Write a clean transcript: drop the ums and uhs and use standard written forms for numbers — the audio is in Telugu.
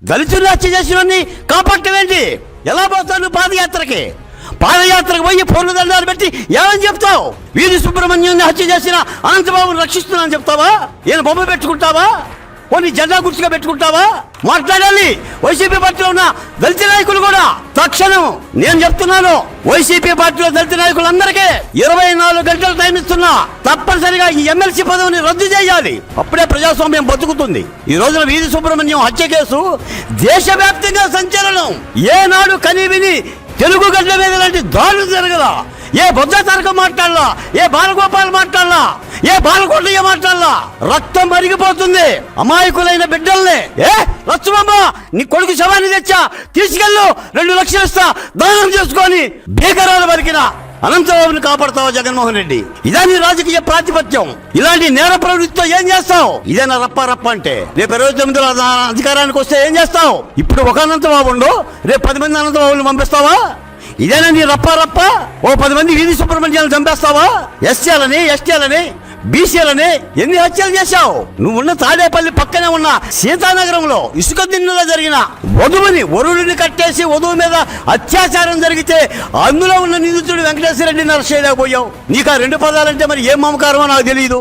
దళితులు హత్య చేసినవన్నీ కాపాడటమేంటి? ఎలా పోతావు నువ్వు పాదయాత్రకి? పాదయాత్రకు పోయి పూర్ణదండాలు పెట్టి ఏమని చెప్తావు? వీరి సుబ్రహ్మణ్యాన్ని హత్య చేసిన అనంతబాబుని రక్షిస్తున్నానని చెప్తావా? ఈయన బొమ్మ పెట్టుకుంటావా? కొన్ని జెండా గుర్తుగా పెట్టుకుంటావా? మాట్లాడాలి. వైసీపీ పార్టీలో ఉన్న దళిత నాయకులు కూడా తక్షణం నేను చెప్తున్నాను, వైసీపీ పార్టీలో దళిత నాయకులందరికీ 24 గంటలు టైం ఇస్తున్నా. తప్పనిసరిగా ఈ ఎమ్మెల్సీ పదవిని రద్దు చేయాలి. అప్పుడే ప్రజాస్వామ్యం బతుకుతుంది. ఈ రోజున వీరి సుబ్రహ్మణ్యం హత్య కేసు దేశవ్యాప్తంగా సంచలనం. ఏనాడు కనీవిని తెలుగు గడ్డ మీద లాంటి దాడులు జరగదా? ఏ బొజ్జ తారకం మాట్లాడలా, ఏ బాలగోపాల్ మాట్లాడలా, ఏ బాలకోటయ్య మాట్లాడలా. రక్తం మరిగిపోతుంది. అమాయకులైన బిడ్డల్ని లక్ష్మమ్మ నీ కొడుకు శవాన్ని తెచ్చా, తీసుకెళ్ళు, 2 లక్షలు ఇస్తా, దానం చేసుకొని భీకరాలు వరికిన అనంతబాబుని కాపాడుతావా జగన్మోహన్ రెడ్డి? ఇదే నీ రాజకీయ ప్రాతిపత్యం? ఇలాంటి నేర ప్రవృత్తితో ఏం చేస్తావు? ఇదేనా రప్ప రప్ప అంటే? రేపు 29 అధికారానికి వస్తే ఏం చేస్తావు? ఇప్పుడు ఒక అనంతబాబు ఉండు, రేపు 10 మంది అనంతబాబుని పంపిస్తావా? ఇదేనా నీ రప్ప రప్ప? ఓ 10 మంది వీధి సుబ్రహ్మణ్యాలను చంపేస్తావా? ఎస్సీలని, ఎస్టీలని, బీసీలని ఎన్ని హత్యలు చేశావు? నువ్వున్న తాడేపల్లి పక్కనే ఉన్న సీతానగరంలో ఇసుక దిన్నెలో జరిగిన వరుడిని కట్టేసి వధువు మీద అత్యాచారం జరిగితే అందులో ఉన్న నిందితుడు వెంకటేశ్వర రెడ్డిని అరెస్ట్ చేయలేకపోయావు. నీకు ఆ 2 పదాలంటే మరి ఏం మమకారమో నాకు తెలియదు.